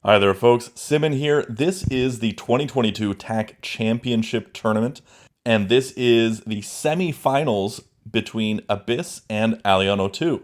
Hi there, folks. Simon here. This is the 2022 TAC Championship Tournament, and this is the semifinals between Abyss and alion02.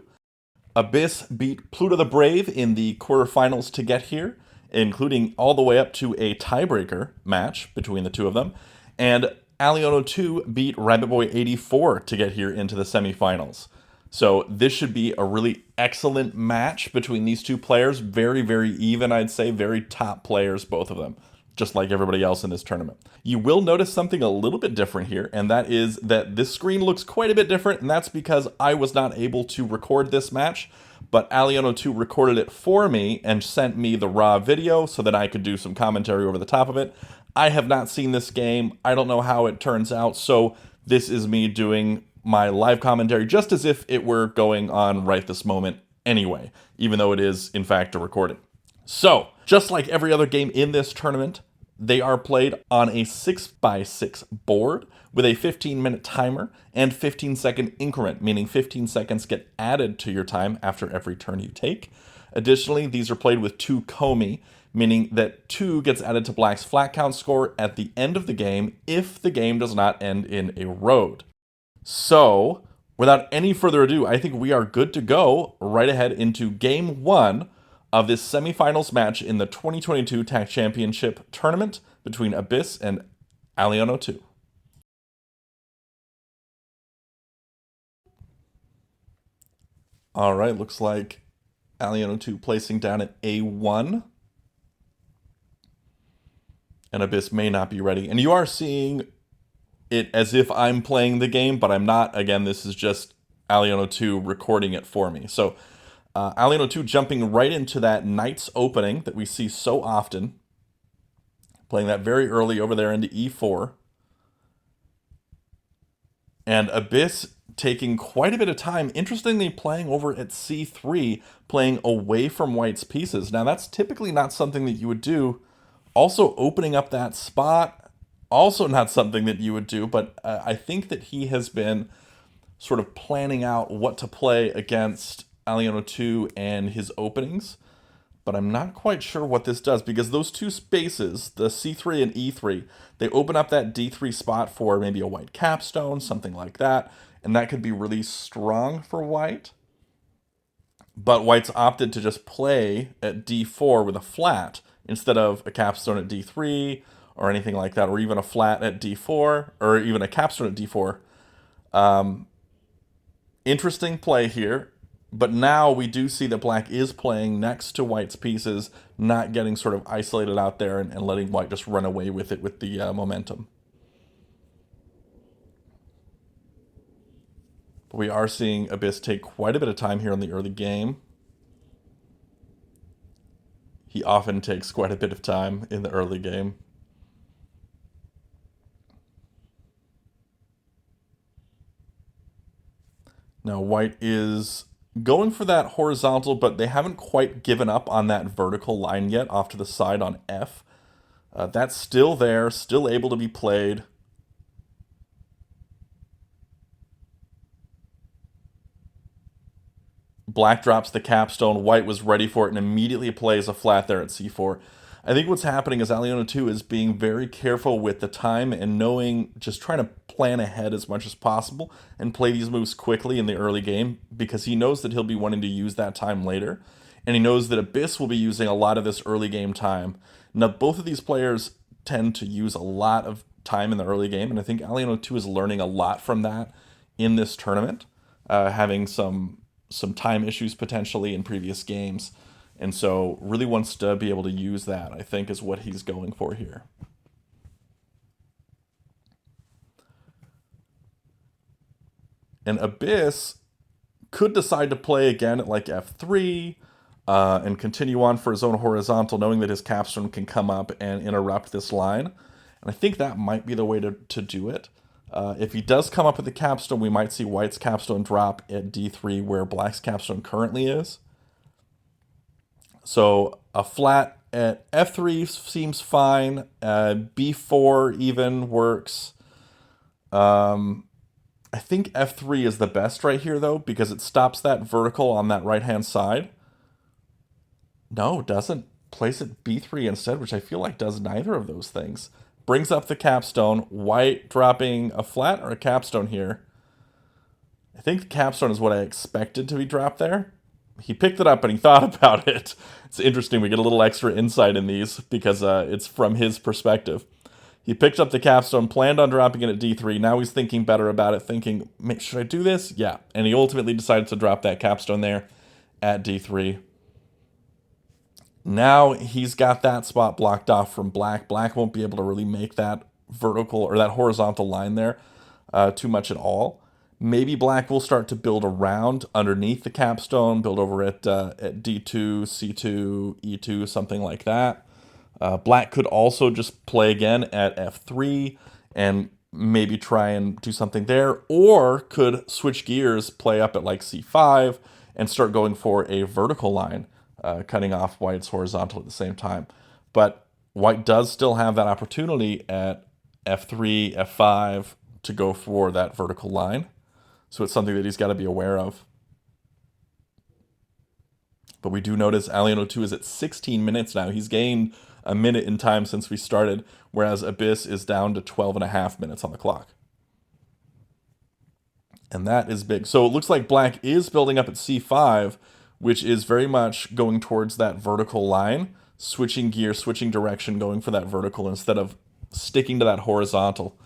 Abyss beat PlutoTheBrave in the quarterfinals to get here, including all the way up to a tiebreaker match between the two of them, and alion02 beat RabbitBoy84 to get here into the semifinals. So this should be a really excellent match between these two players. Very, very even, I'd say. Very top players, both of them, just like everybody else in this tournament. You will notice something a little bit different here, and that is that this screen looks quite a bit different, and that's because I was not able to record this match, but alion02 recorded it for me and sent me the raw video so that I could do some commentary over the top of it. I have not seen this game. I don't know how it turns out, so this is me doing my live commentary just as if it were going on right this moment anyway, even though it is, in fact, a recording. So, just like every other game in this tournament, they are played on a 6x6 board with a 15-minute timer and 15-second increment, meaning 15 seconds get added to your time after every turn you take. Additionally, these are played with 2 komi, meaning that 2 gets added to Black's flat count score at the end of the game if the game does not end in a road. So, without any further ado, I think we are good to go right ahead into game 1 of this semifinals match in the 2022 TAC Championship Tournament between Abyss and alion02. All right, looks like alion02 placing down at A1. And Abyss may not be ready. And you are seeing it as if I'm playing the game, but I'm not. Again, this is just alion02 recording it for me. So alion02 jumping right into that Knight's opening that we see so often, playing that very early over there into E4. And Abyss taking quite a bit of time, interestingly playing over at C3, playing away from White's pieces. Now that's typically not something that you would do. Also opening up that spot, also not something that you would do, but I think that he has been sort of planning out what to play against alion02 and his openings, but I'm not quite sure what this does because those two spaces, the C3 and E3, they open up that D3 spot for maybe a white capstone, something like that, and that could be really strong for white. But white's opted to just play at D4 with a flat instead of a capstone at D3 or anything like that, or even a flat at D4 or even a capstone at D4. Interesting play here, but now we do see that black is playing next to white's pieces, not getting sort of isolated out there and letting white just run away with it with the momentum. But we are seeing Abyss take quite a bit of time here in the early game. He often takes quite a bit of time in the early game. Now white is going for that horizontal, but they haven't quite given up on that vertical line yet off to the side on F. That's still there, still able to be played. Black drops the capstone, white was ready for it and immediately plays a flat there at C4. I think what's happening is alion02 is being very careful with the time and knowing, just trying to plan ahead as much as possible and play these moves quickly in the early game because he knows that he'll be wanting to use that time later. And he knows that Abyss will be using a lot of this early game time. Now, both of these players tend to use a lot of time in the early game, and I think alion02 is learning a lot from that in this tournament, having some time issues potentially in previous games. And so really wants to be able to use that, I think, is what he's going for here. And Abyss could decide to play again at like F3 and continue on for his own horizontal, knowing that his capstone can come up and interrupt this line. And I think that might be the way to do it. If he does come up with the capstone, we might see white's capstone drop at D3 where black's capstone currently is. So a flat at F3 seems fine. B4 even works. I think F3 is the best right here, though, because it stops that vertical on that right-hand side. No, it doesn't. place it b3 instead, which I feel like does neither of those things. Brings up the capstone. White dropping a flat or a capstone here. I think the capstone is what I expected to be dropped there. He picked it up and he thought about it. It's interesting. We get a little extra insight in these because it's from his perspective. He picked up the capstone, planned on dropping it at d3. Now he's thinking better about it, thinking, should I do this? Yeah. And he ultimately decided to drop that capstone there at d3. Now he's got that spot blocked off from black. Black won't be able to really make that vertical or that horizontal line there too much at all. Maybe black will start to build around underneath the capstone, build over at d2, c2, e2, something like that. Black could also just play again at f3 and maybe try and do something there, or could switch gears, play up at like c5, and start going for a vertical line, cutting off white's horizontal at the same time. But white does still have that opportunity at f3, f5 to go for that vertical line. So it's something that he's got to be aware of. But we do notice alion02 is at 16 minutes now. He's gained a minute in time since we started, whereas Abyss is down to 12 and a half minutes on the clock. And that is big. So it looks like black is building up at c5, which is very much going towards that vertical line, switching gear, switching direction, going for that vertical instead of sticking to that horizontal,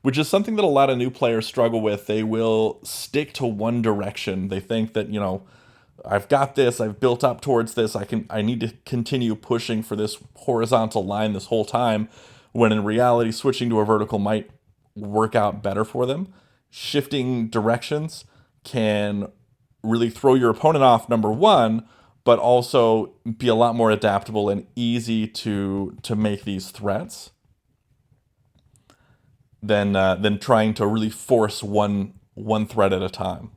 which is something that a lot of new players struggle with. They will stick to one direction. They think that, I've got this, I've built up towards this, I need to continue pushing for this horizontal line this whole time, when in reality, switching to a vertical might work out better for them. Shifting directions can really throw your opponent off, number one, but also be a lot more adaptable and easy to make these threats than trying to really force one threat at a time.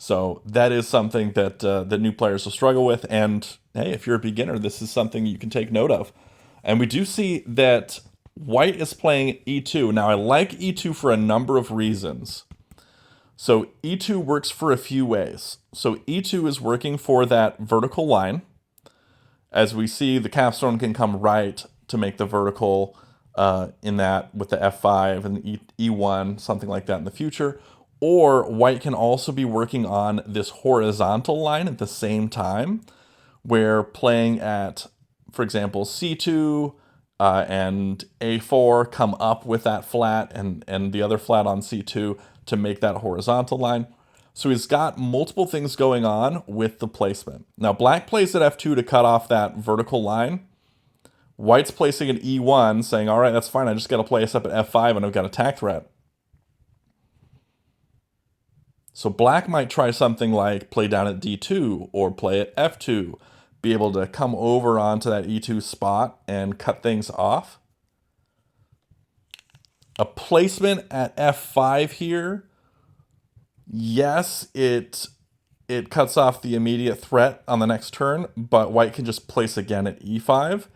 So that is something that new players will struggle with. And hey, if you're a beginner, this is something you can take note of. And we do see that white is playing e2. Now, I like e2 for a number of reasons. So e2 works for a few ways. So e2 is working for that vertical line. As we see, the capstone can come right to make the vertical in that with the f5 and the e1, something like that in the future. Or white can also be working on this horizontal line at the same time, where playing at, for example, c2 and a4 come up with that flat and the other flat on c2 to make that horizontal line. So he's got multiple things going on with the placement. Now, black plays at f2 to cut off that vertical line. White's placing at e1, saying, all right, that's fine. I just got to place up at f5 and I've got attack threat. So black might try something like play down at d2 or play at f2, be able to come over onto that e2 spot and cut things off. A placement at f5 here, yes, it cuts off the immediate threat on the next turn, but white can just place again at e5,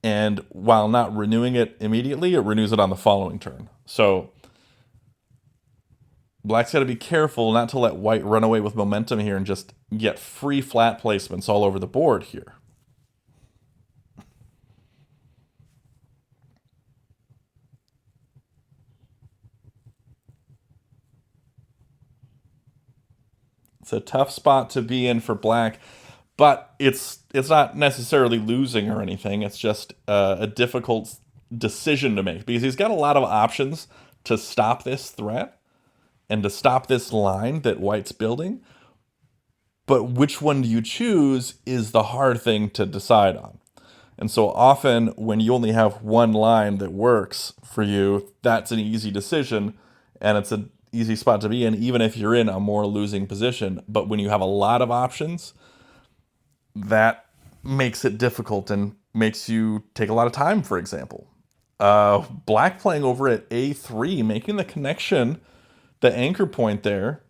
and while not renewing it immediately, it renews it on the following turn. So black's got to be careful not to let white run away with momentum here and just get free flat placements all over the board here. It's a tough spot to be in for black, but it's not necessarily losing or anything. It's just a difficult decision to make because he's got a lot of options to stop this threat and to stop this line that white's building. But which one do you choose is the hard thing to decide on. And so often when you only have one line that works for you, that's an easy decision and it's an easy spot to be in, even if you're in a more losing position. But when you have a lot of options, that makes it difficult and makes you take a lot of time, for example. Black playing over at a3, making the connection, the anchor point there.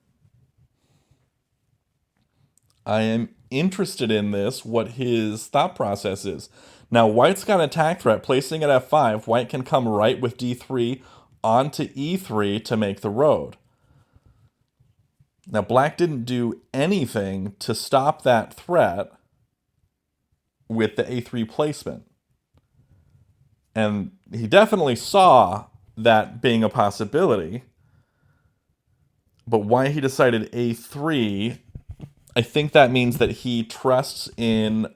I am interested in this, what his thought process is. Now, white's got an attack threat, placing at f5. White can come right with d3 onto e3 to make the road. Now, black didn't do anything to stop that threat. with the a3 placement. And he definitely saw that being a possibility. But why he decided a3, I think that means that he trusts in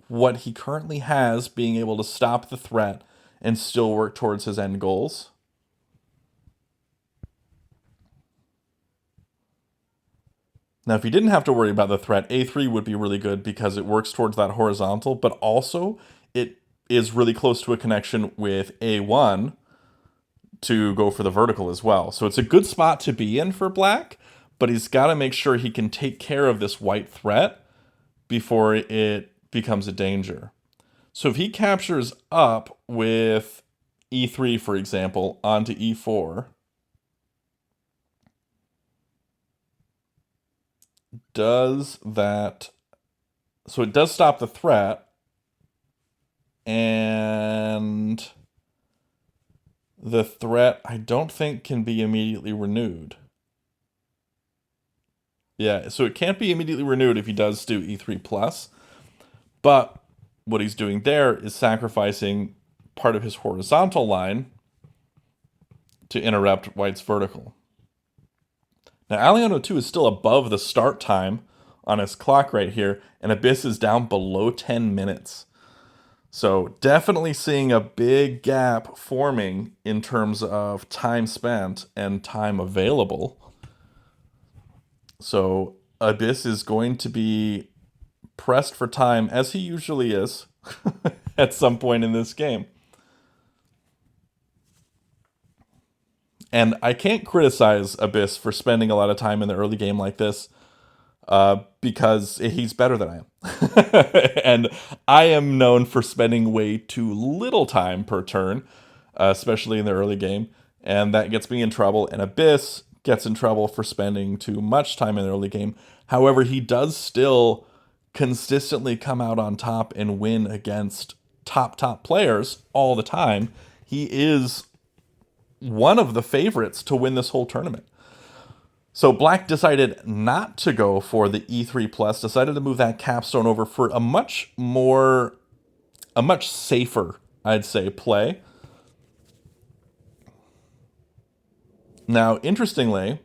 what he currently has being able to stop the threat and still work towards his end goals. Now, if he didn't have to worry about the threat, a3 would be really good because it works towards that horizontal, but also it is really close to a connection with a1 to go for the vertical as well. So it's a good spot to be in for black, but he's got to make sure he can take care of this white threat before it becomes a danger. So if he captures up with e3, for example, onto e4, does that... So it does stop the threat, and the threat I don't think can be immediately renewed. Yeah, so it can't be immediately renewed if he does do e3 plus, but what he's doing there is sacrificing part of his horizontal line to interrupt white's vertical. Now, alion02 is still above the start time on his clock right here, and Abyss is down below 10 minutes. So definitely seeing a big gap forming in terms of time spent and time available. So Abyss is going to be pressed for time, as he usually is, at some point in this game. And I can't criticize Abyss for spending a lot of time in the early game like this, because he's better than I am. And I am known for spending way too little time per turn, especially in the early game. And that gets me in trouble. And Abyss gets in trouble for spending too much time in the early game. However, he does still consistently come out on top and win against top players all the time. He is one of the favorites to win this whole tournament. So black decided not to go for the e3 plus, decided to move that capstone over for a much safer, I'd say, play. Now, interestingly,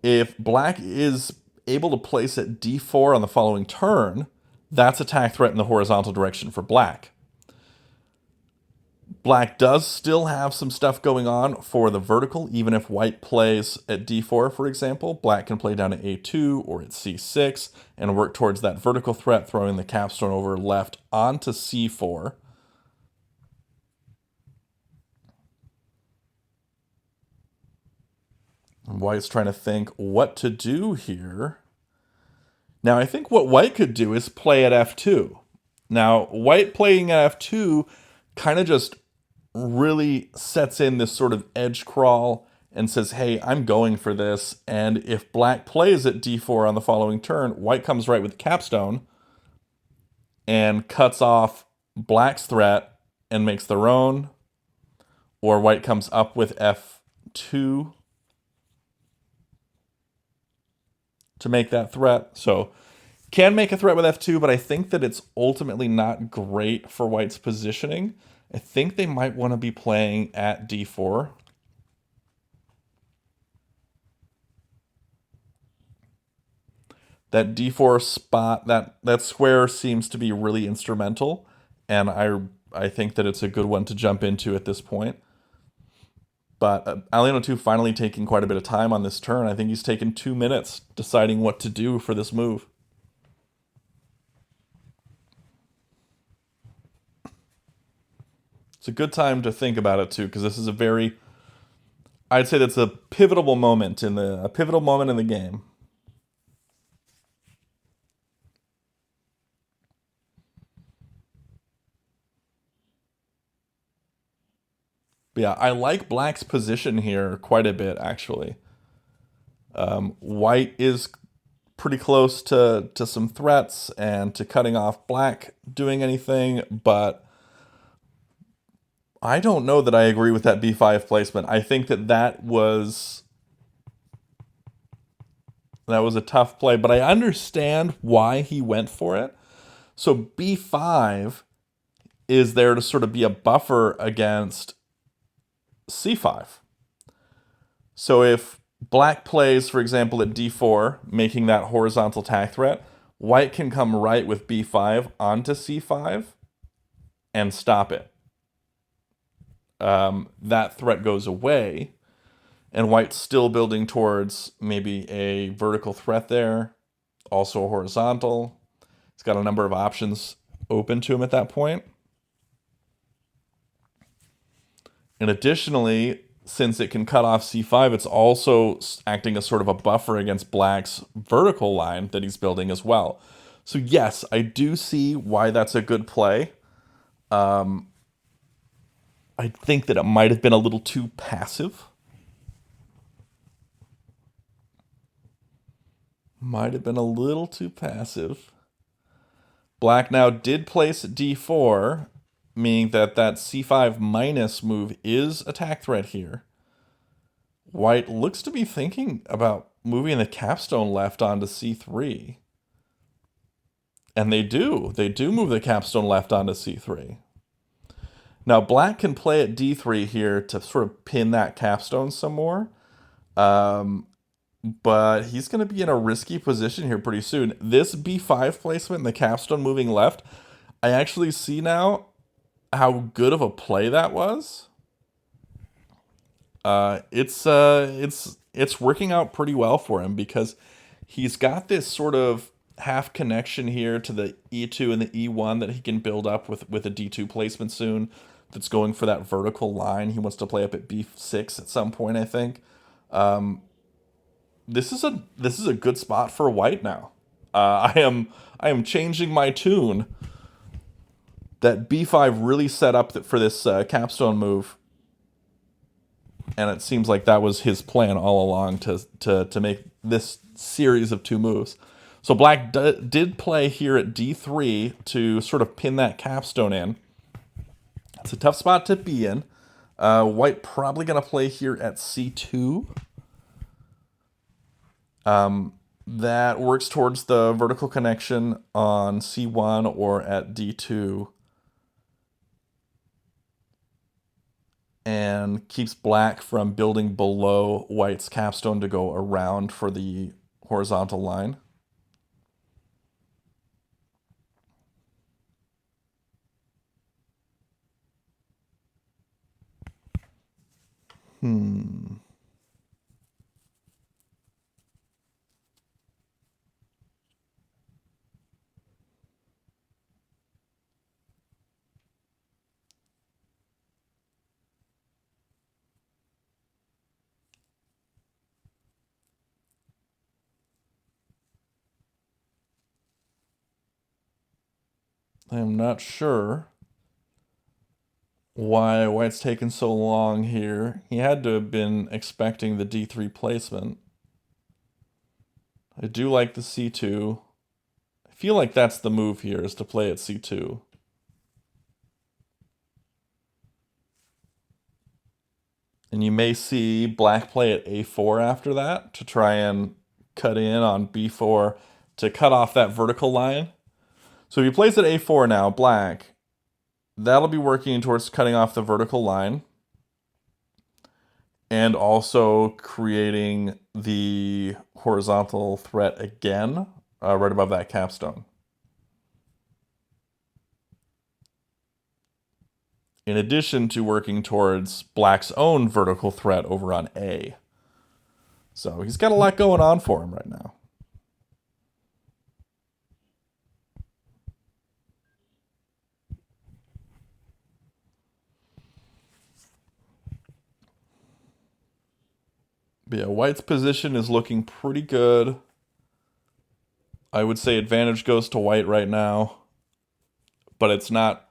if black is able to place at d4 on the following turn, that's attack threat in the horizontal direction for black. Black does still have some stuff going on for the vertical. Even if white plays at d4, for example, black can play down at a2 or at c6 and work towards that vertical threat, throwing the capstone over left onto c4. And white's trying to think what to do here. Now, I think what white could do is play at f2. Now, white playing at f2 kind of just really sets in this sort of edge crawl and says, hey, I'm going for this. And if black plays at d4 on the following turn, white comes right with capstone and cuts off black's threat and makes their own. Or white comes up with f2 to make that threat. So can make a threat with f2, but I think that it's ultimately not great for white's positioning. I think they might want to be playing at d4. That d4 spot, that square seems to be really instrumental, and I think that it's a good one to jump into at this point. But alion02 finally taking quite a bit of time on this turn. I think he's taken 2 minutes deciding what to do for this move. It's a good time to think about it too, because this is I'd say that's a pivotal moment in the game. But yeah, I like black's position here quite a bit, actually. White is pretty close to some threats and to cutting off black doing anything, but I don't know that I agree with that b5 placement. I think that was a tough play, but I understand why he went for it. So b5 is there to sort of be a buffer against c5. So if black plays, for example, at d4, making that horizontal attack threat, white can come right with b5 onto c5 and stop it. That threat goes away, and white's still building towards maybe a vertical threat there, also a horizontal. He's got a number of options open to him at that point. And additionally, since it can cut off c5, it's also acting as sort of a buffer against black's vertical line that he's building as well. So yes, I do see why that's a good play. I think that it might have been a little too passive. Might have been a little too passive. Black now did place d4, meaning that that c5 minus move is attack threat here. White looks to be thinking about moving the capstone left onto c3. And they do. They do move the capstone left onto c3. Now, black can play at d3 here to sort of pin that capstone some more. But he's going to be in a risky position here pretty soon. This b5 placement and the capstone moving left, I actually see now how good of a play that was. It's working out pretty well for him because he's got this sort of half connection here to the e2 and the e1 that he can build up with a d2 placement soon. That's going for that vertical line. He wants to play up at b6 at some point, I think. This is a good spot for white now. I am changing my tune. That b5 really set up for this capstone move, and it seems like that was his plan all along to make this series of two moves. So black did play here at d3 to sort of pin that capstone in. It's a tough spot to be in. White probably going to play here at c2. That works towards the vertical connection on c1 or at d2. And keeps black from building below white's capstone to go around for the horizontal line. I'm not sure why white's taken so long here. He had to have been expecting the d3 placement. I do like the c2. I feel like that's the move here, is to play at c2. And you may see black play at a4 after that to try and cut in on b4 to cut off that vertical line. So if he plays at a4 now, black, that'll be working towards cutting off the vertical line and also creating the horizontal threat again, right above that capstone. In addition to working towards black's own vertical threat over on A. So he's got a lot going on for him right now. But yeah, white's position is looking pretty good. I would say advantage goes to white right now, but it's not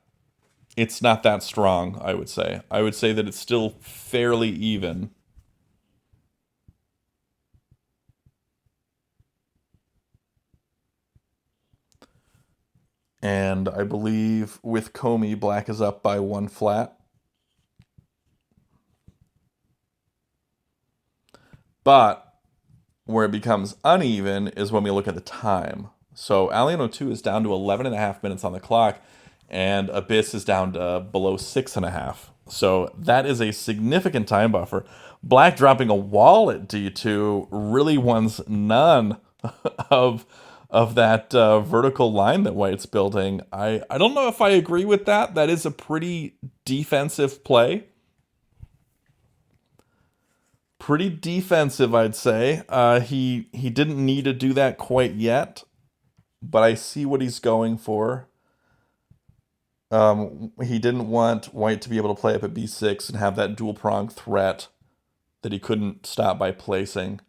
that strong, I would say. I would say that it's still fairly even. And I believe with Comey, black is up by one flat. But where it becomes uneven is when we look at the time. So alion02 is down to 11 and a half minutes on the clock, and Abyss is down to below 6.5. So that is a significant time buffer. Black dropping a wall at D2 really wants none of that vertical line that White's building. I don't know if I agree with that. That is a pretty defensive play. Pretty defensive, I'd say. He didn't need to do that quite yet, but I see what he's going for. He didn't want White to be able to play up at b6 and have that dual prong threat that he couldn't stop by placing.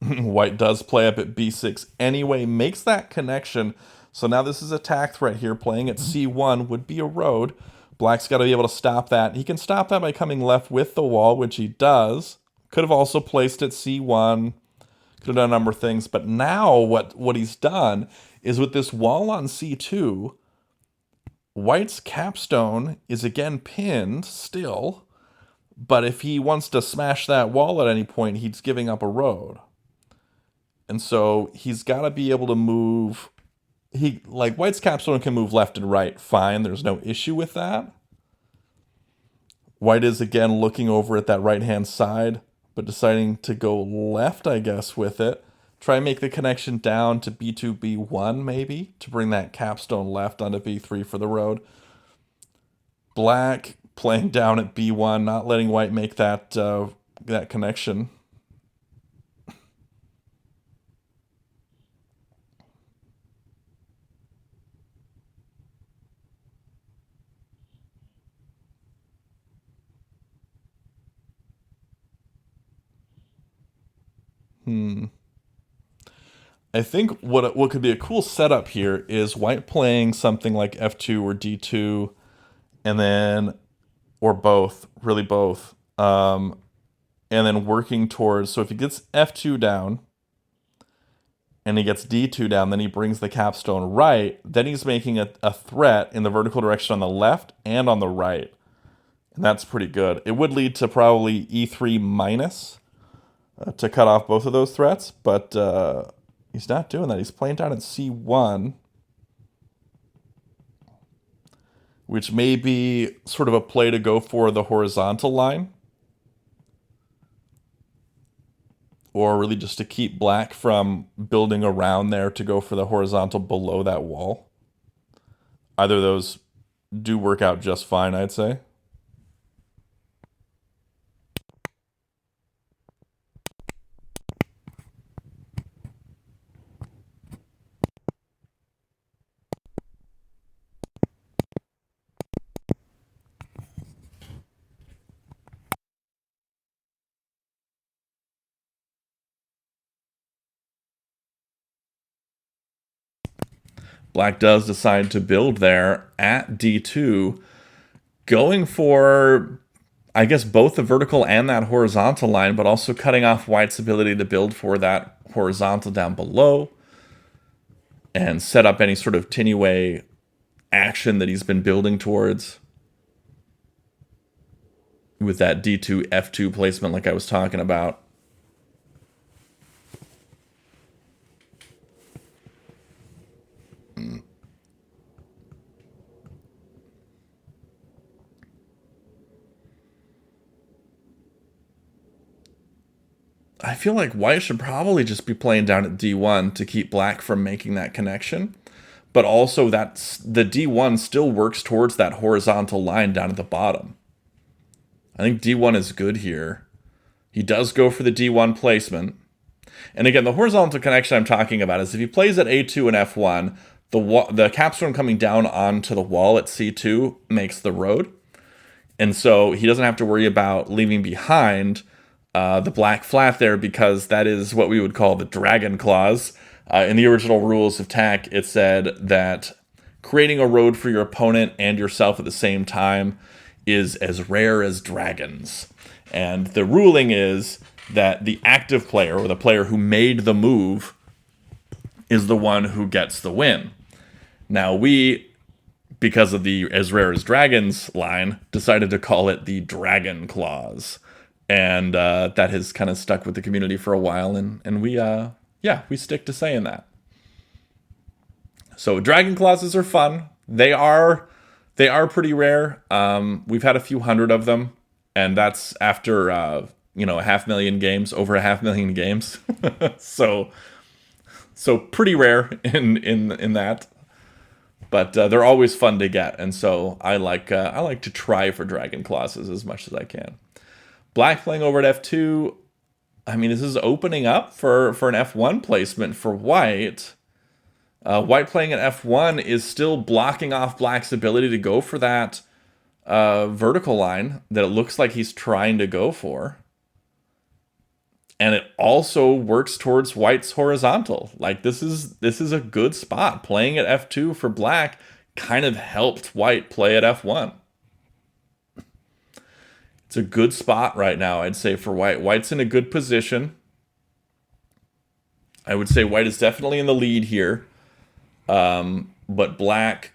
White does play up at b6 anyway, makes that connection. So now this is attack threat here. Playing at c1 would be a road. Black's got to be able to stop that. He can stop that by coming left with the wall, which he does. Could have also placed at c1. Could have done a number of things. But now what he's done is with this wall on c2, White's capstone is again pinned still. But if he wants to smash that wall at any point, he's giving up a road. And so he's got to be able to move. White's capstone can move left and right, fine. There's no issue with that. White is again looking over at that right-hand side, but deciding to go left, I guess, with it. Try and make the connection down to b2, b1, maybe, to bring that capstone left onto b3 for the road. Black playing down at b1, not letting White make that connection. I think what could be a cool setup here is White playing something like f2 or d2, and then, or both, really both, and then working towards, so if he gets f2 down, and he gets d2 down, then he brings the capstone right, then he's making a threat in the vertical direction on the left and on the right. And that's pretty good. It would lead to probably e3 minus to cut off both of those threats, but he's not doing that. He's playing down at c1, which may be sort of a play to go for the horizontal line, or really just to keep Black from building around there to go for the horizontal below that wall. Either of those do work out just fine, I'd say. Black does decide to build there at d2, going for, I guess, both the vertical and that horizontal line, but also cutting off White's ability to build for that horizontal down below and set up any sort of Tinuay action that he's been building towards with that d2, f2 placement like I was talking about. I feel like White should probably just be playing down at d1 to keep Black from making that connection. But also the d1 still works towards that horizontal line down at the bottom. I think d1 is good here. He does go for the d1 placement. And again, the horizontal connection I'm talking about is if he plays at a2 and f1, the capstone coming down onto the wall at c2 makes the road. And so he doesn't have to worry about leaving behind the black flat there, because that is what we would call the dragon clause. In the original rules of TAC, it said that creating a road for your opponent and yourself at the same time is as rare as dragons. And the ruling is that the active player, or the player who made the move, is the one who gets the win. Now we, because of the as rare as dragons line, decided to call it the dragon clause. And that has kind of stuck with the community for a while, and we stick to saying that. So dragon clauses are fun. They are pretty rare. We've had a few hundred of them, and that's after a 500,000 games, over 500,000 games. so pretty rare in that. But they're always fun to get, and so I like to try for dragon clauses as much as I can. Black playing over at f2. I mean, this is opening up for an f1 placement for white. White playing at f1 is still blocking off black's ability to go for that vertical line that it looks like he's trying to go for. And it also works towards white's horizontal. Like, this is a good spot. Playing at f2 for black kind of helped white play at f1. It's a good spot right now, I'd say, for white. White's in a good position. I would say white is definitely in the lead here. But black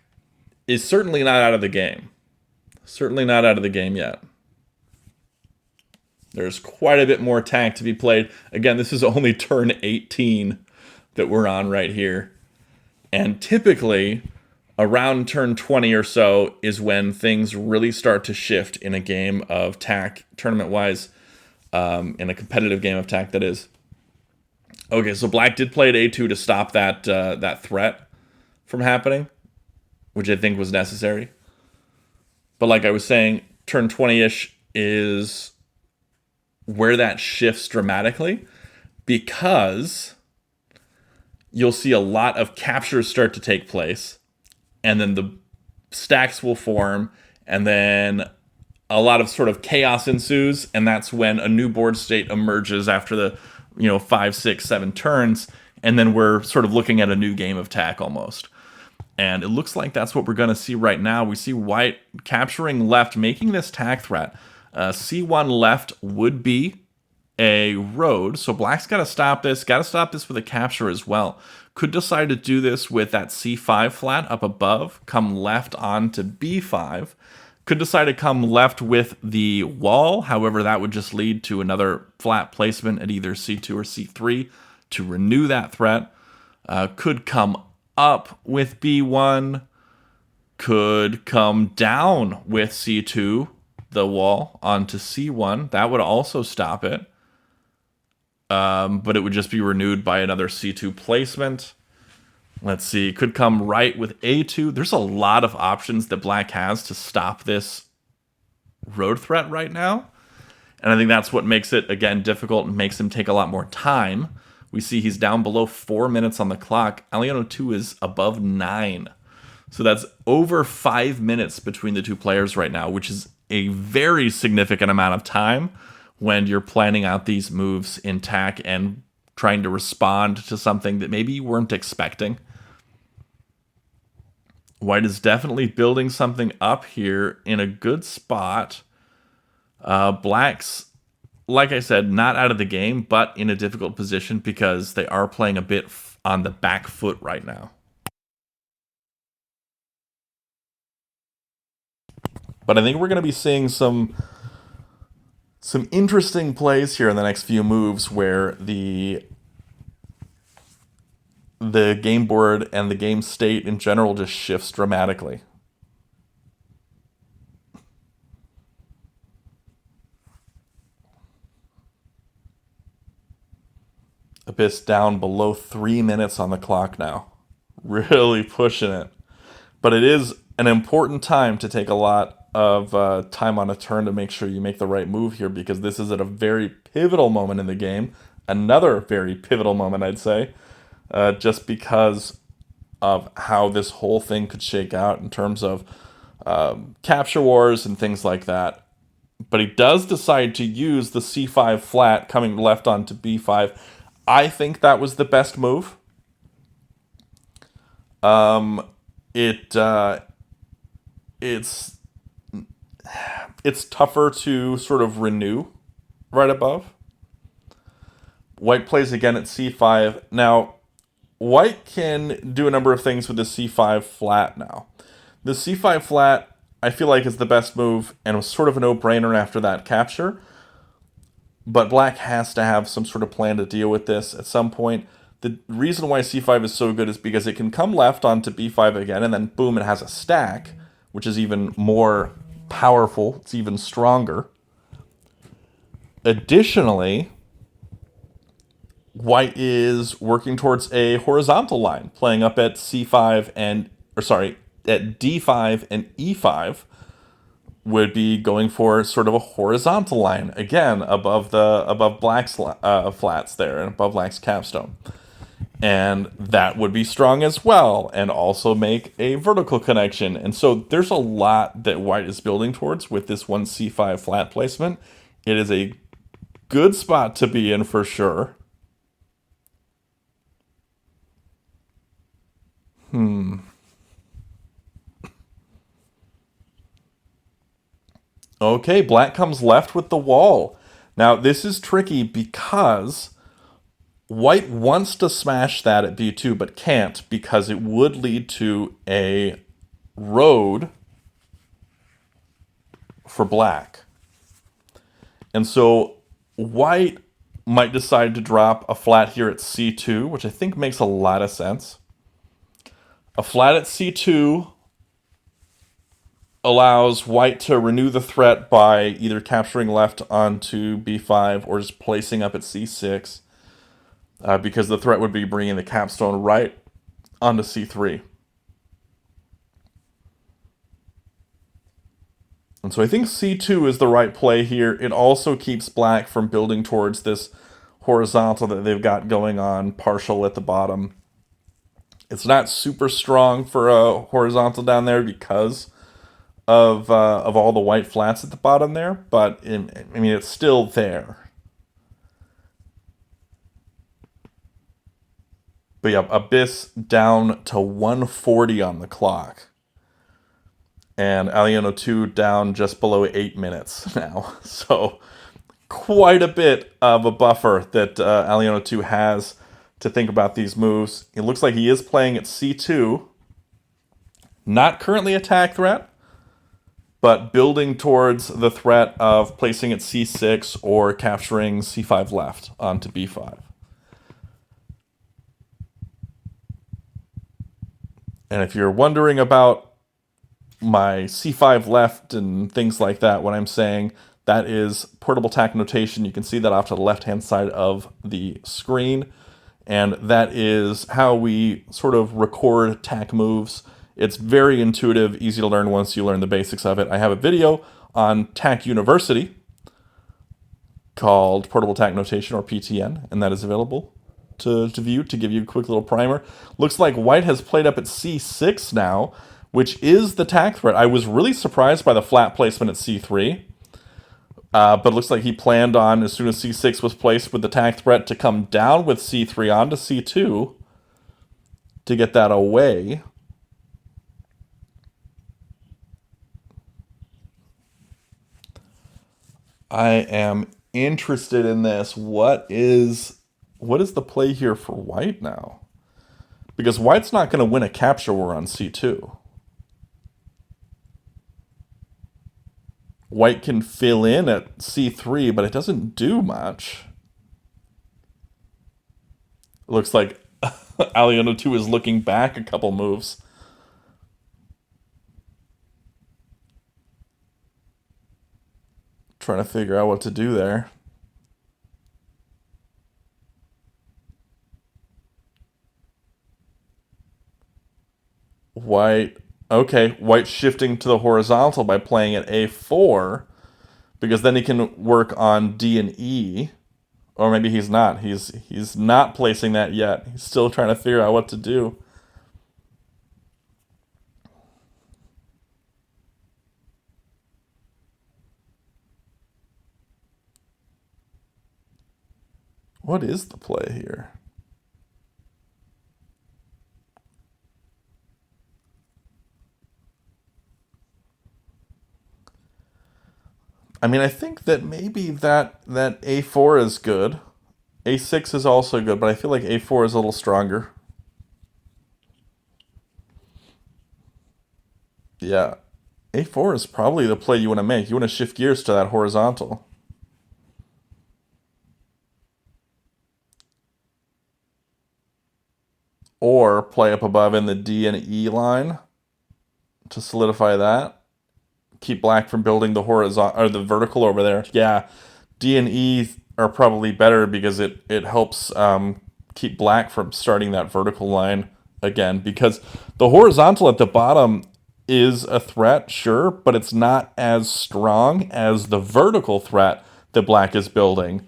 is certainly not out of the game. Certainly not out of the game yet. There's quite a bit more tag to be played. Again, this is only turn 18 that we're on right here. And typically, around turn 20 or so is when things really start to shift in a game of tack, tournament-wise, in a competitive game of tack, that is. Okay, so black did play at a2 to stop that threat from happening, which I think was necessary. But like I was saying, turn 20-ish is where that shifts dramatically, because you'll see a lot of captures start to take place, and then the stacks will form, and then a lot of sort of chaos ensues, and that's when a new board state emerges after the 5, 6, 7 turns, and then we're sort of looking at a new game of tack almost. And it looks like that's what we're going to see right now. We see white capturing left, making this tack threat. C1 left would be a road, so black's got to stop this. Got to stop this with a capture as well. Could decide to do this with that C5 flat up above, come left onto B5. Could decide to come left with the wall. However, that would just lead to another flat placement at either C2 or C3 to renew that threat. Could come up with B1. Could come down with C2, the wall, onto C1. That would also stop it. But it would just be renewed by another C2 placement. Let's see, could come right with A2. There's a lot of options that black has to stop this road threat right now. And I think that's what makes it, again, difficult and makes him take a lot more time. We see he's down below 4 minutes on the clock. alion02 is above 9. So that's over 5 minutes between the two players right now, which is a very significant amount of time when you're planning out these moves in tack and trying to respond to something that maybe you weren't expecting. White is definitely building something up here in a good spot. Black's, like I said, not out of the game, but in a difficult position because they are playing a bit on the back foot right now. But I think we're going to be seeing some interesting plays here in the next few moves where the game board and the game state in general just shifts dramatically. Abyss down below 3 minutes on the clock now. Really pushing it. But it is an important time to take a lot of time on a turn to make sure you make the right move here, because this is at a very pivotal moment in the game. Another very pivotal moment, I'd say. Just because of how this whole thing could shake out in terms of capture wars and things like that. But he does decide to use the C5 flat coming left onto B5. I think that was the best move. It's tougher to sort of renew right above. White plays again at C5. Now, white can do a number of things with the C5 flat now. The C5 flat, I feel like, is the best move and was sort of a no-brainer after that capture. but black has to have some sort of plan to deal with this at some point. The reason why c5 is so good is because it can come left onto b5 again, and then boom, it has a stack, which is even more powerful. It's even stronger. Additionally, white is working towards a horizontal line, playing up at c5 and, or sorry, at d5 and e5, would be going for sort of a horizontal line again above black's flats there and above black's capstone, and that would be strong as well, and also make a vertical connection. And so there's a lot that white is building towards with this one c5 flat placement. It is a good spot to be in for sure. Okay, black comes left with the wall. Now, this is tricky because white wants to smash that at b2, but can't because it would lead to a road for black. And so white might decide to drop a flat here at c2, which I think makes a lot of sense. A flat at c2 allows white to renew the threat by either capturing left onto b5 or just placing up at c6, because the threat would be bringing the capstone right onto c3. And so I think c2 is the right play here. It also keeps black from building towards this horizontal that they've got going on, partial at the bottom. It's not super strong for a horizontal down there because of all the white flats at the bottom there, but I mean, it's still there. But yeah, Abyss down to 140 on the clock, and alion02 down just below 8 minutes now. So quite a bit of a buffer that alion02 has to think about these moves. It looks like he is playing at c2, not currently attack threat, but building towards the threat of placing at c6 or capturing c5 left onto b5. And if you're wondering about my c5 left and things like that, what I'm saying, that is portable tack notation. You can see that off to the left-hand side of the screen. And that is how we sort of record tack moves. It's very intuitive, easy to learn once you learn the basics of it. I have a video on Tack University called Portable Tack Notation, or PTN, and that is available to view to give you a quick little primer. Looks like white has played up at c6 now, which is the tack threat. I was really surprised by the flat placement at c3, but it looks like he planned on, as soon as c6 was placed with the tack threat, to come down with c3 onto c2 to get that away. I am interested in this. What is the play here for white now? Because white's not going to win a capture war on c2. White can fill in at c3, but it doesn't do much. It looks like alion02 is looking back a couple moves. Trying to figure out what to do there. White, okay, white shifting to the horizontal by playing at a4, because then he can work on d and e. Or maybe he's not. He's not placing that yet. He's still trying to figure out what to do. What is the play here? I mean, I think that maybe that a4 is good. a6 is also good, but I feel like a4 is a little stronger. Yeah, a4 is probably the play you want to make. You want to shift gears to that horizontal. play up above in the D and E line to solidify that. Keep black from building the horizontal or the vertical over there. Yeah, D and E are probably better because it helps keep black from starting that vertical line again, because the horizontal at the bottom is a threat, sure, but it's not as strong as the vertical threat that black is building.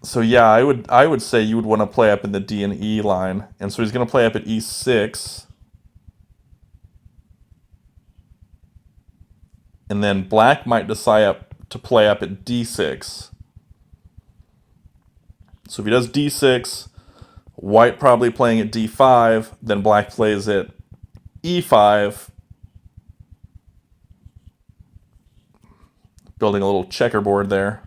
So yeah, I would say you would want to play up in the D and E line. And so he's going to play up at E6. And then black might decide to play up at D6. So if he does D6, white probably playing at D5, then black plays at E5, building a little checkerboard there.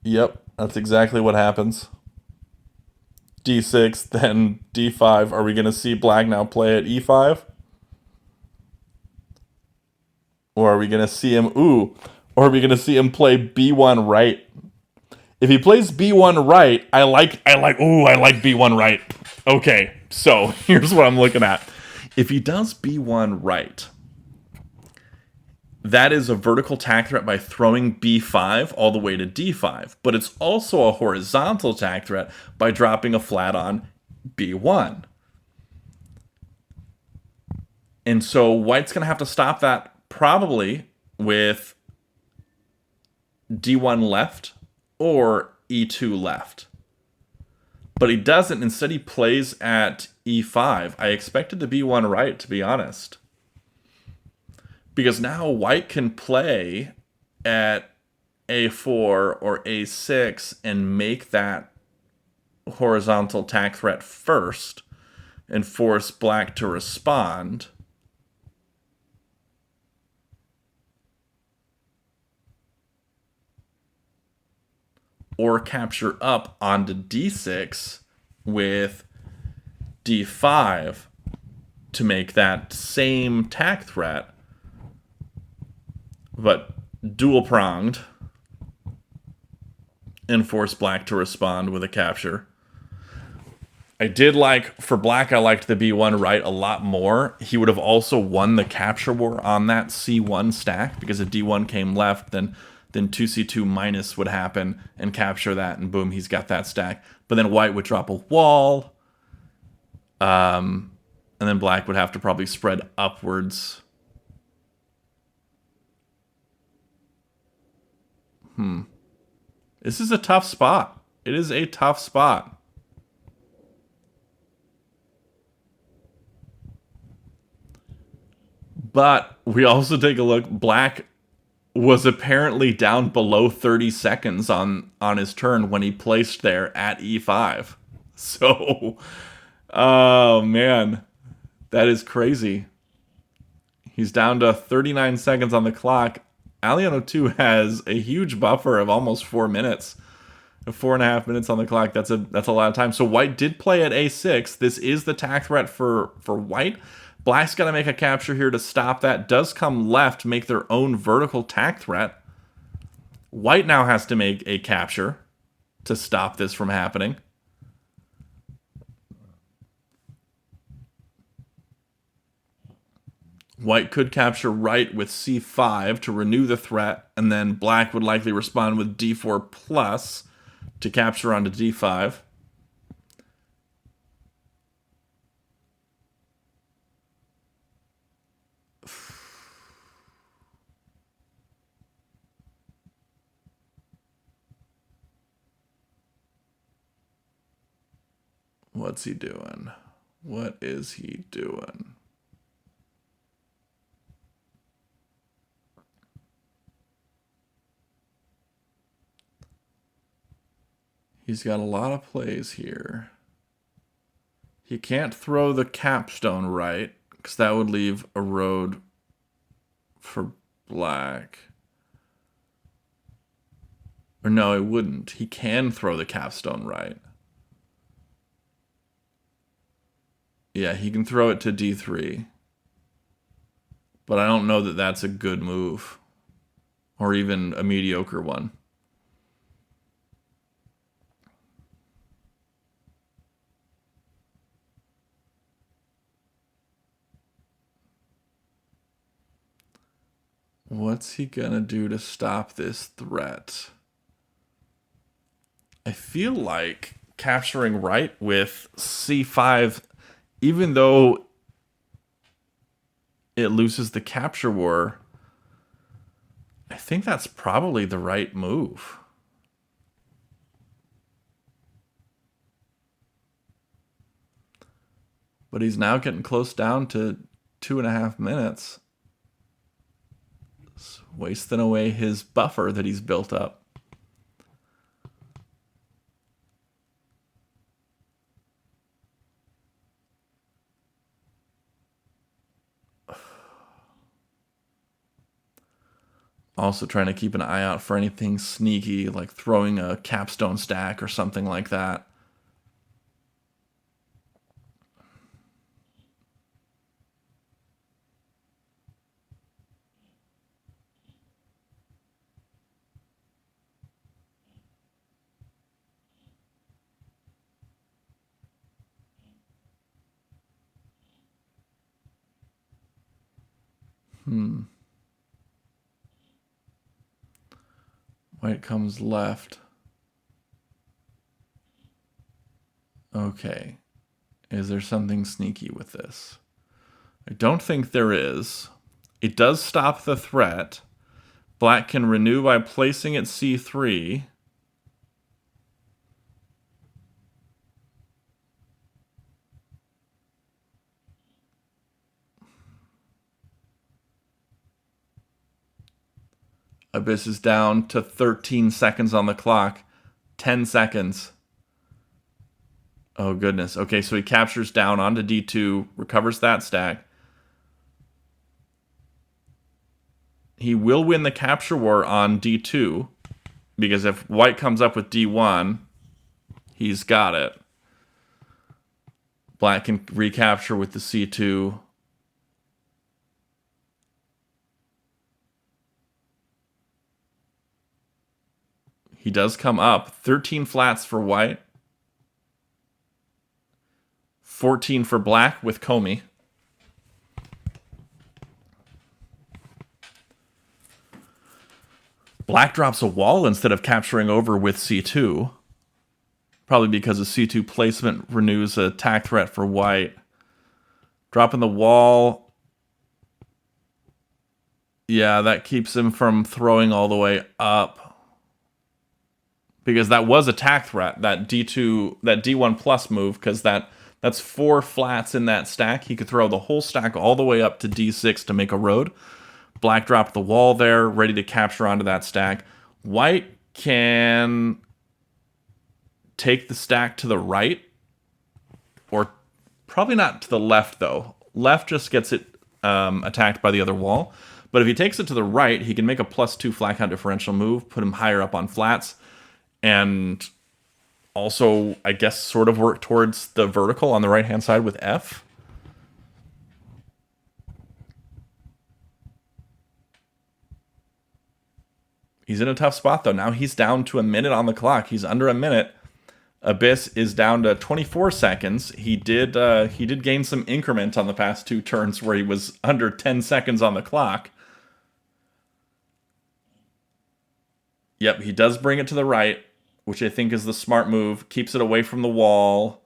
Yep, that's exactly what happens. D6, then D5. Are we going to see black now play at E5? Or are we going to see him, or are we going to see him play B1 right? If he plays B1 right, I like B1 right. Okay, so here's what I'm looking at. If he does B1 right, that is a vertical tack threat by throwing B5 all the way to D5. But it's also a horizontal tack threat by dropping a flat on B1. And so white's going to have to stop that probably with D1 left or E2 left. But he doesn't. Instead, he plays at E5. I expected to B1 right, to be honest. Because now white can play at A4 or A6 and make that horizontal tack threat first and force black to respond. Or capture up onto D6 with D5 to make that same tack threat, but dual-pronged, and force black to respond with a capture. I did like, for black, I liked the B1 right a lot more. He would have also won the capture war on that C1 stack, because if D1 came left, then 2C2 minus would happen and capture that, and boom, he's got that stack. But then white would drop a wall, and then black would have to probably spread upwards. This is a tough spot. It is a tough spot. But we also take a look. Black was apparently down below 30 seconds on his turn when he placed there at E5. So, oh man, that is crazy. He's down to 39 seconds on the clock. alion02 has a huge buffer of almost 4 minutes. 4.5 minutes on the clock. That's a lot of time. So white did play at A6. This is the tack threat for white. Black's got to make a capture here to stop that. Does come left, make their own vertical tack threat. White now has to make a capture to stop this from happening. White could capture right with C5 to renew the threat, and then black would likely respond with D4 plus to capture onto D5. What's he doing? What is he doing? He's got a lot of plays here. He can't throw the capstone right, because that would leave a road for black. Or no, it wouldn't. He can throw the capstone right. Yeah, he can throw it to D3. But I don't know that that's a good move. Or even a mediocre one. What's he gonna do to stop this threat? I feel like capturing right with c5, even though it loses the capture war, I think that's probably the right move. But he's now getting close down to 2.5 minutes. It's wasting away his buffer that he's built up. Also trying to keep an eye out for anything sneaky, like throwing a capstone stack or something like that. White comes left. Okay. Is there something sneaky with this? I don't think there is. It does stop the threat. Black can renew by placing at c3. Abyss is down to 13 seconds on the clock. 10 seconds. Oh, goodness. Okay, so he captures down onto d2, recovers that stack. He will win the capture war on d2, because if white comes up with d1, he's got it. Black can recapture with the c2. He does come up. 13 flats for white. 14 for black with Comey. Black drops a wall instead of capturing over with c2. Probably because a c2 placement renews a attack threat for white. Dropping the wall. Yeah, that keeps him from throwing all the way up. Because that was attack threat, that d2, that d1 plus move, because that's 4 flats in that stack. He could throw the whole stack all the way up to d6 to make a road. Black dropped the wall there, ready to capture onto that stack. White can take the stack to the right, or probably not to the left, though. Left just gets it attacked by the other wall. But if he takes it to the right, he can make a +2 flat count differential move, put him higher up on flats, and also, I guess, sort of work towards the vertical on the right-hand side with F. He's in a tough spot, though. Now he's down to a minute on the clock. He's under a minute. Abyss is down to 24 seconds. He did gain some increment on the past 2 turns where he was under 10 seconds on the clock. Yep, he does bring it to the right, which I think is the smart move. Keeps it away from the wall.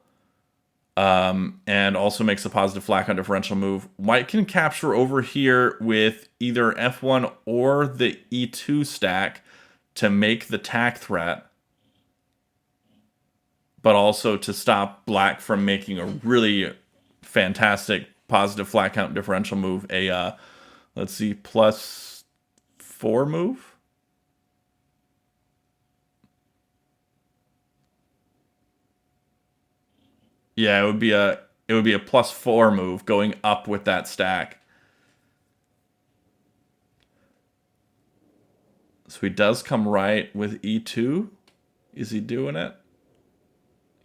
And also makes a positive flat count differential move. White can capture over here with either F1 or the E2 stack to make the tack threat, but also to stop black from making a really fantastic positive flat count differential move. Let's see, +4 move. Yeah, it would be a +4 move going up with that stack. So he does come right with E2. Is he doing it?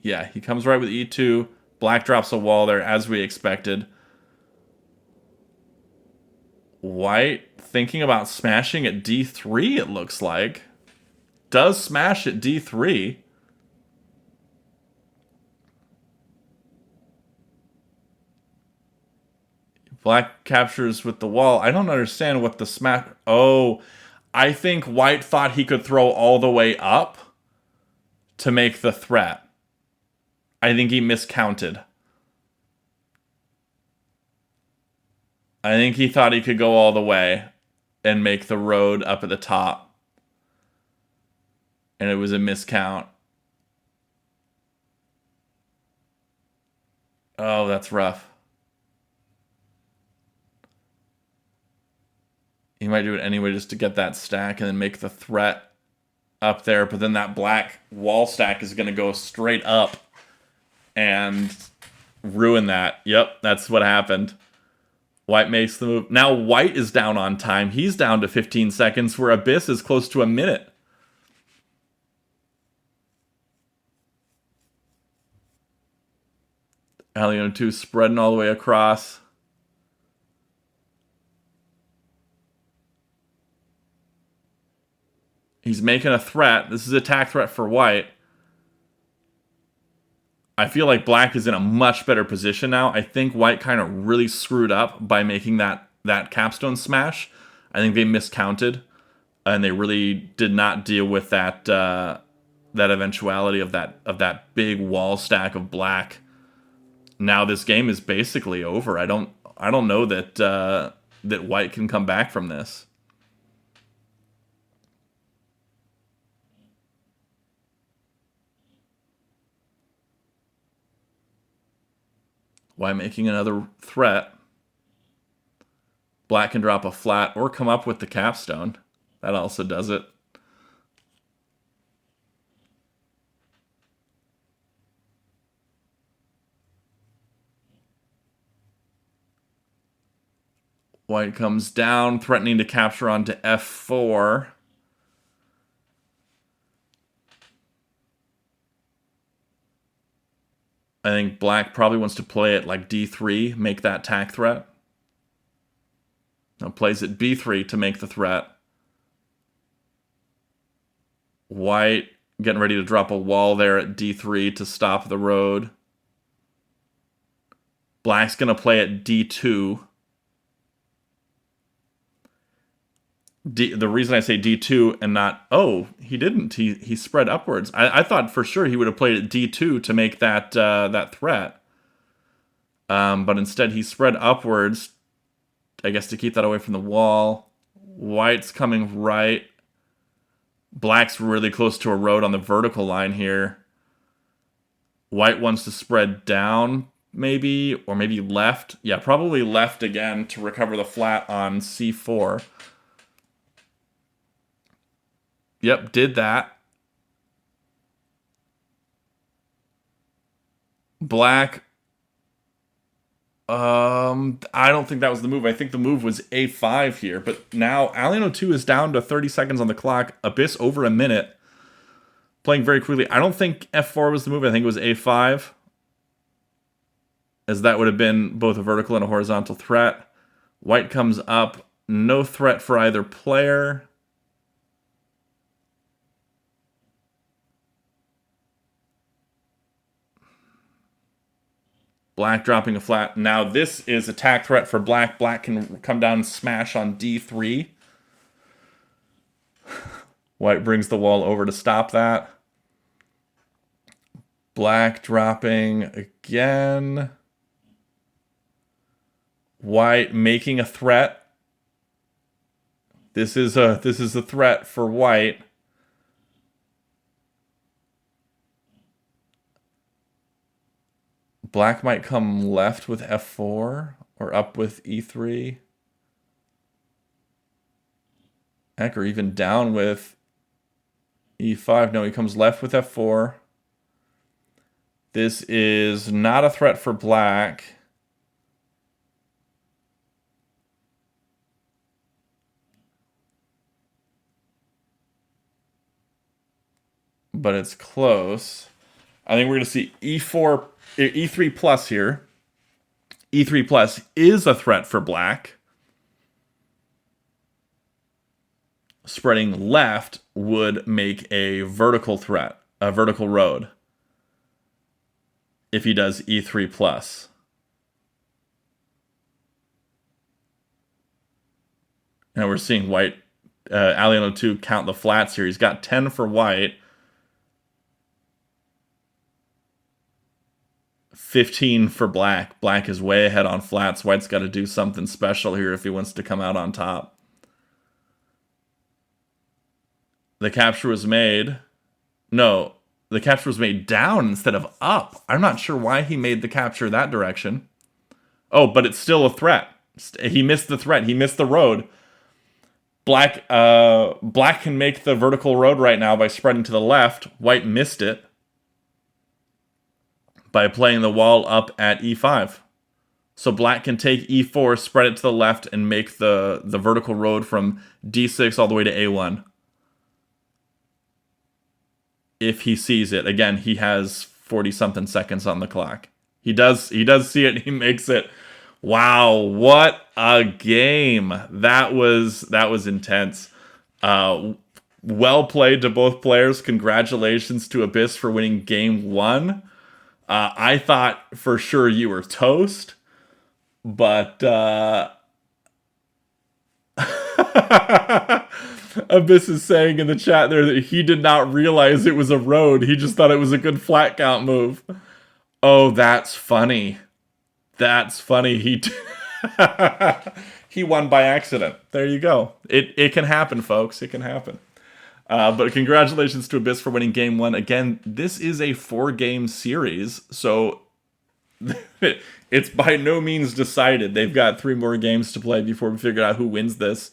Yeah, he comes right with E2. Black drops a wall there as we expected. White thinking about smashing at d3, it looks like. Does smash at d3. Black captures with the wall. I don't understand what the smash... Oh, I think White thought he could throw all the way up to make the threat. I think he miscounted. I think he thought he could go all the way and make the road up at the top. And it was a miscount. Oh, that's rough. He might do it anyway just to get that stack and then make the threat up there. But then that black wall stack is going to go straight up and ruin that. Yep, that's what happened. White makes the move. Now White is down on time. He's down to 15 seconds, where Abyss is close to a minute. alion02 spreading all the way across. He's making a threat. This is an attack threat for White. I feel like Black is in a much better position now. I think White kind of really screwed up by making that capstone smash. I think they miscounted, and they really did not deal with that that eventuality of that big wall stack of Black. Now this game is basically over. I don't know that that White can come back from this. White making another threat. Black can drop a flat or come up with the capstone. That also does it. White comes down, threatening to capture onto f4. I think Black probably wants to play it like d3, make that tack threat. Now plays it b3 to make the threat. White getting ready to drop a wall there at d3 to stop the road. Black's going to play at d2. The reason I say d2 and not... Oh, he didn't. He spread upwards. I thought for sure he would have played at d2 to make that that threat. But instead he spread upwards, I guess, to keep that away from the wall. White's coming right. Black's really close to a road on the vertical line here. White wants to spread down, maybe, or maybe left. Yeah, probably left again to recover the flat on c4. Yep, did that. Black. I don't think that was the move. I think the move was a5 here. But now alion02 is down to 30 seconds on the clock. Abyss over a minute. Playing very quickly. I don't think f4 was the move. I think it was a5. As that would have been both a vertical and a horizontal threat. White comes up. No threat for either player. Black dropping a flat. Now this is attack threat for Black. Black can come down and smash on d3. White brings the wall over to stop that. Black dropping again. White making a threat. This is a threat for White. Black might come left with f4 or up with e3. Heck, or even down with e5. No, he comes left with f4. This is not a threat for Black. But it's close. I think we're going to see e4, e3 plus here. e3 plus is a threat for Black. spreading left would make a vertical threat, a vertical road, if he does e3 plus. And we're seeing white, alion02 count the flats here. He's got 10 for white, 15 for black. Black is way ahead on flats. White's got to do something special here if he wants to come out on top. The capture was made. No, the capture was made down instead of up. I'm not sure why he made the capture that direction. Oh, but it's still a threat. He missed the threat. He missed the road. Black can make the vertical road right now by spreading to the left. White missed it by playing the wall up at e5. So black can take e4, spread it to the left, and make the vertical road from d6 all the way to a1. If he sees it. Again, he has 40-something seconds on the clock. He does see it, and he makes it. Wow, what a game. That was intense. Well played to both players. Congratulations to Abyss for winning game 1. I thought for sure you were toast, but Abyss is saying in the chat there that he did not realize it was a road. He just thought it was a good flat count move. Oh, that's funny. That's funny. He won by accident. There you go. It can happen, folks. It can happen. But congratulations to Abyss for winning game 1. Again, this is a 4-game series, so it's by no means decided. They've got 3 more games to play before we figure out who wins this.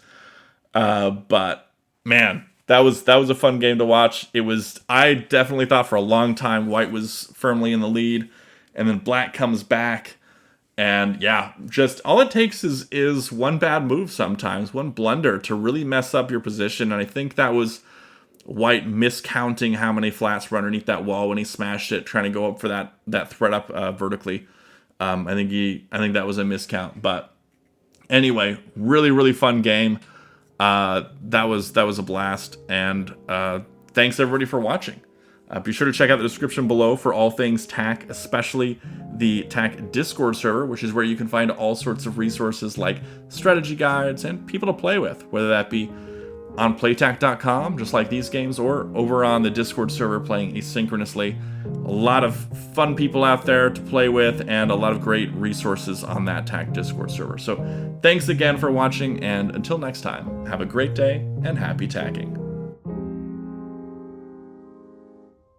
But man, that was a fun game to watch. I definitely thought for a long time White was firmly in the lead, and then Black comes back. And yeah, just all it takes is one bad move sometimes, one blunder to really mess up your position. And I think that was White miscounting how many flats were underneath that wall when he smashed it, trying to go up for that threat up vertically. I think that was a miscount. But anyway, really, really fun game. That was a blast. And thanks everybody for watching. Be sure to check out the description below for all things TAC, especially the TAC Discord server, which is where you can find all sorts of resources like strategy guides and people to play with, whether that be on playtac.com, just like these games, or over on the Discord server playing asynchronously. A lot of fun people out there to play with and a lot of great resources on that TAC Discord server. So thanks again for watching, and until next time, have a great day and happy tacking.